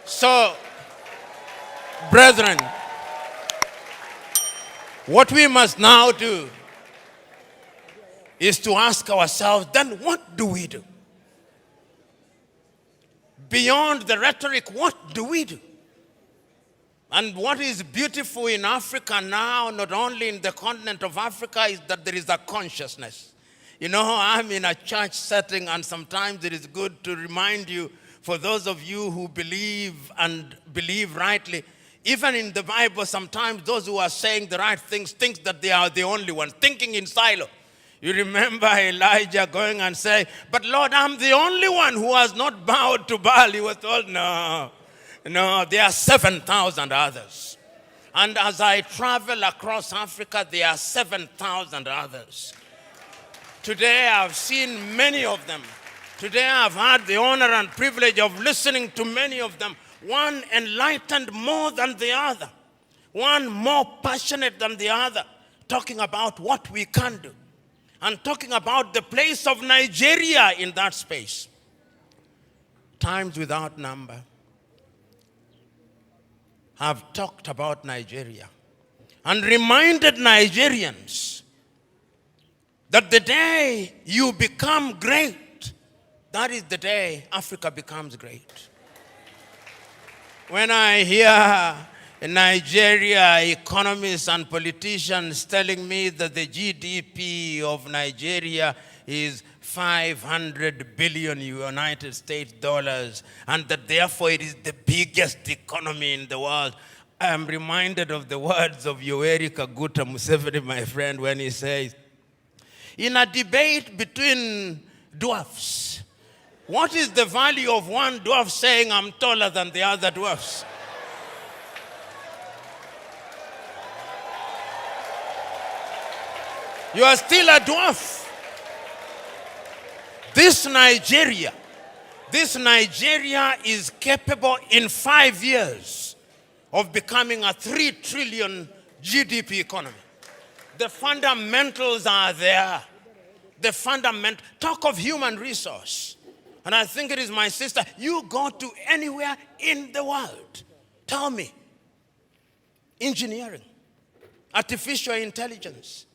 So, brethren, what we must now do is to ask ourselves, then what do we do? Beyond the rhetoric, what do we do? And what is beautiful in Africa now, not only in the continent of Africa, is that there is a consciousness. You know, I'm in a church setting, and sometimes it is good to remind you, for those of you who believe and believe rightly, even in the Bible, sometimes those who are saying the right things think that they are the only ones, thinking in silo. You remember Elijah going and saying, but Lord, I'm the only one who has not bowed to Baal. He was told, no, there are 7,000 others. And as I travel across Africa, there are 7,000 others. Today I've seen many of them. Today I've had the honor and privilege of listening to many of them. One enlightened more than the other. One more passionate than the other. Talking about what we can do. And talking about the place of Nigeria in that space. Times without number have talked about Nigeria and reminded Nigerians that the day you become great, that is the day Africa becomes great. When I hear Nigeria economists and politicians telling me that the GDP of Nigeria is 500 billion United States dollars, and that therefore it is the biggest economy in the world, I am reminded of the words of Yoweri Kaguta Museveni, my friend, when he says, in a debate between dwarfs, what is the value of one dwarf saying, I'm taller than the other dwarfs? You are still a dwarf. This Nigeria is capable in 5 years of becoming a 3 trillion GDP economy. The fundamentals are there. Talk of human resource. And I think it is my sister, you go to anywhere in the world. Tell me, engineering, artificial intelligence,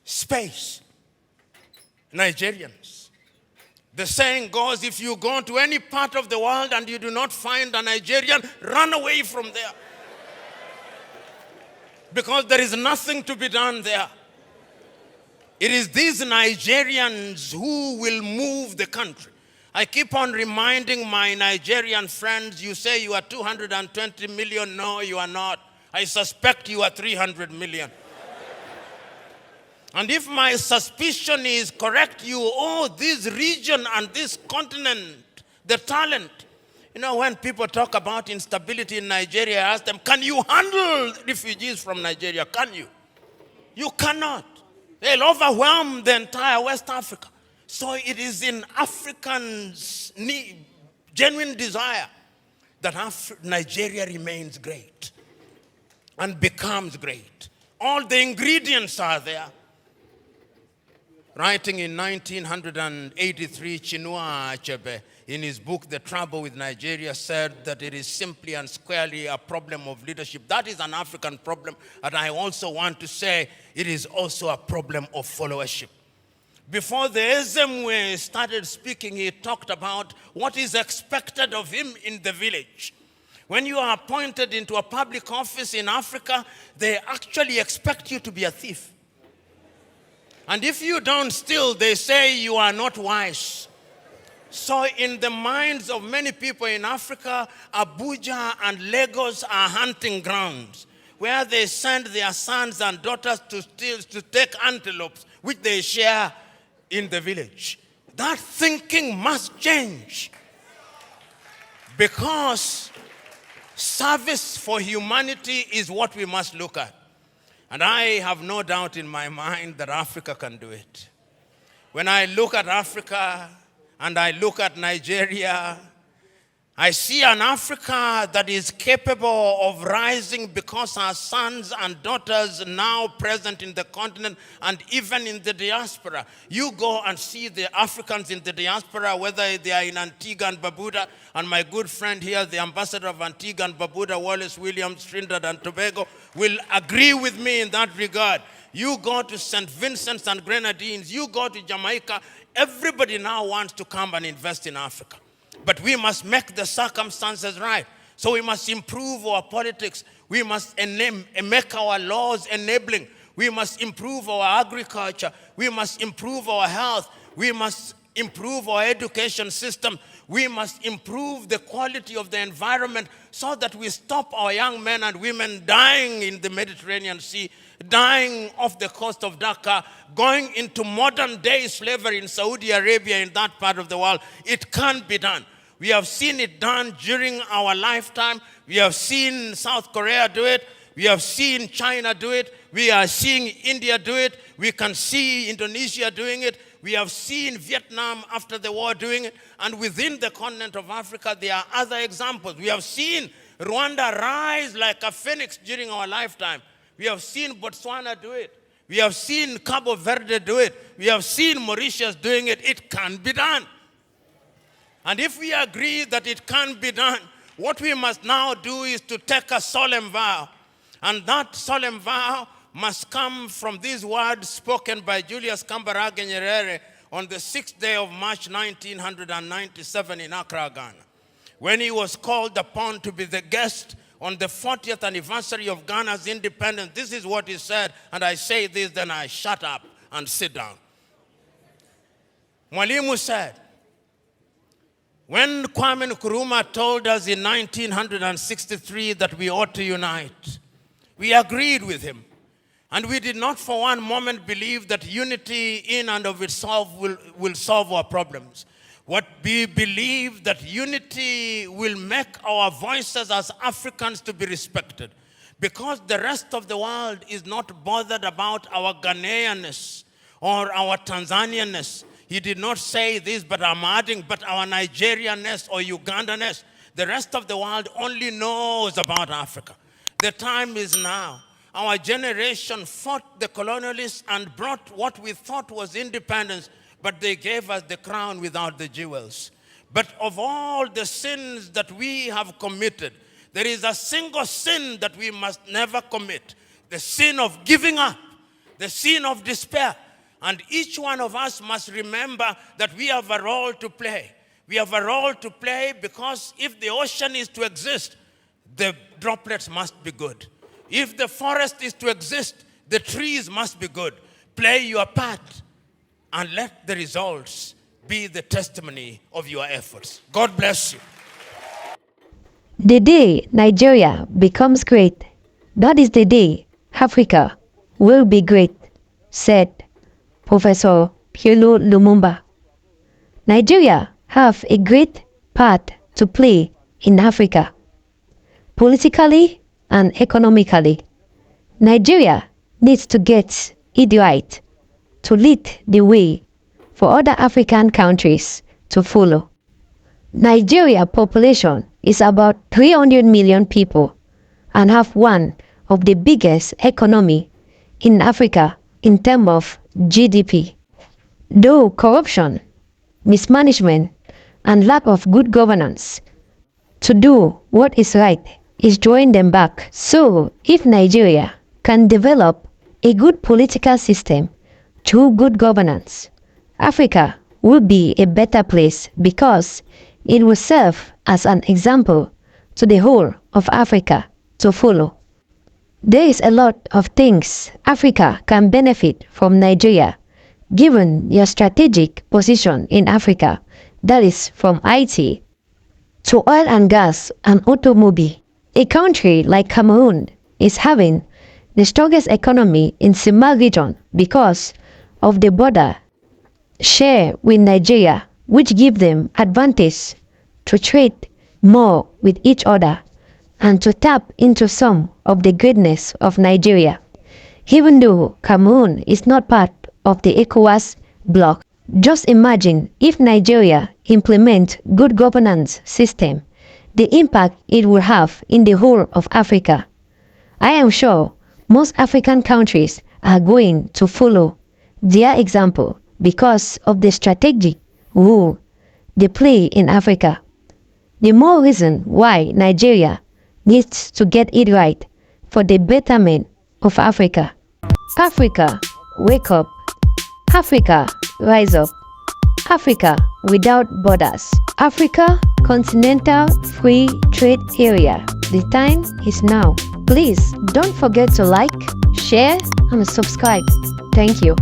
space, Nigerians. The saying goes, if you go to any part of the world and you do not find a Nigerian, run away from there. Because there is nothing to be done there. It is these Nigerians who will move the country. I keep on reminding my Nigerian friends, you say you are 220 million. No, you are not. I suspect you are 300 million. And if my suspicion is correct, you owe this region and this continent the talent. You know, when people talk about instability in Nigeria, I ask them, can you handle refugees from Nigeria? Can you? You cannot. They'll overwhelm the entire West Africa. So it is in Africans' genuine desire that Nigeria remains great and becomes great. All the ingredients are there. Writing in 1983, Chinua Achebe, in his book, The Trouble with Nigeria, said that it is simply and squarely a problem of leadership. That is an African problem, and I also want to say it is also a problem of followership. Before the Ezemwe started speaking, he talked about what is expected of him in the village. When you are appointed into a public office in Africa, they actually expect you to be a thief. And if you don't steal, they say you are not wise. So in the minds of many people in Africa, Abuja and Lagos are hunting grounds where they send their sons and daughters to take antelopes, which they share in the village. That thinking must change, because service for humanity is what we must look at. And I have no doubt in my mind that Africa can do it. When I look at Africa and I look at Nigeria, I see an Africa that is capable of rising because our sons and daughters now present in the continent and even in the diaspora. You go and see the Africans in the diaspora, whether they are in Antigua and Barbuda, and my good friend here, the ambassador of Antigua and Barbuda, Wallace Williams, Trinidad and Tobago, will agree with me in that regard. You go to St. Vincent's and Grenadines, you go to Jamaica, everybody now wants to come and invest in Africa. But we must make the circumstances right. So we must improve our politics. We must make our laws enabling. We must improve our agriculture. We must improve our health. We must improve our education system. We must improve the quality of the environment so that we stop our young men and women dying in the Mediterranean Sea, dying off the coast of Dhaka, going into modern day slavery in Saudi Arabia, in that part of the world. It can be done. We have seen it done during our lifetime. We have seen South Korea do it. We have seen China do it. We are seeing India do it. We can see Indonesia doing it. We have seen Vietnam after the war doing it. And within the continent of Africa, there are other examples. We have seen Rwanda rise like a phoenix during our lifetime. We have seen Botswana do it. We have seen Cabo Verde do it. We have seen Mauritius doing it. It can be done. And if we agree that it can be done, what we must now do is to take a solemn vow. And that solemn vow must come from these words spoken by Julius Kambarage Nyerere on the 6th day of March 1997 in Accra, Ghana, when he was called upon to be the guest on the 40th anniversary of Ghana's independence. This is what he said, and I say this, then I shut up and sit down. Mwalimu said, when Kwame Nkrumah told us in 1963 that we ought to unite, we agreed with him. And we did not for one moment believe that unity in and of itself will solve our problems. What we believe that unity will make our voices as Africans to be respected. Because the rest of the world is not bothered about our Ghanaianness or our Tanzanianness. He did not say this, but I'm adding, but our Nigerianness or Ugandanness. The rest of the world only knows about Africa. The time is now. Our generation fought the colonialists and brought what we thought was independence, but they gave us the crown without the jewels. But of all the sins that we have committed, there is a single sin that we must never commit. The sin of giving up, the sin of despair. And each one of us must remember that we have a role to play. We have a role to play because if the ocean is to exist, the droplets must be good. If the forest is to exist, the trees must be good. Play your part and let the results be the testimony of your efforts. God bless you. The day Nigeria becomes great, that is the day Africa will be great, said Professor PLO Lumumba. Nigeria have a great part to play in Africa, politically and economically. Nigeria needs to get it right to lead the way for other African countries to follow. Nigeria population is about 300 million people and have one of the biggest economy in Africa in terms of GDP. Though corruption, mismanagement, and lack of good governance to do what is right is drawing them back. So, if Nigeria can develop a good political system through good governance, Africa will be a better place because it will serve as an example to the whole of Africa to follow. There is a lot of things Africa can benefit from Nigeria, given your strategic position in Africa, that is from IT to oil and gas and automobile. A country like Cameroon is having the strongest economy in Sima region because of the border share with Nigeria, which give them advantage to trade more with each other and to tap into some of the greatness of Nigeria. Even though Cameroon is not part of the ECOWAS bloc, just imagine if Nigeria implement good governance system the impact it will have in the whole of Africa. I am sure most African countries are going to follow their example because of the strategic role they play in Africa. The more reason why Nigeria needs to get it right for the betterment of Africa. Africa, wake up. Africa, rise up. Africa without borders. Africa, continental free trade area. The time is now. Please don't forget to like, share, and subscribe. Thank you.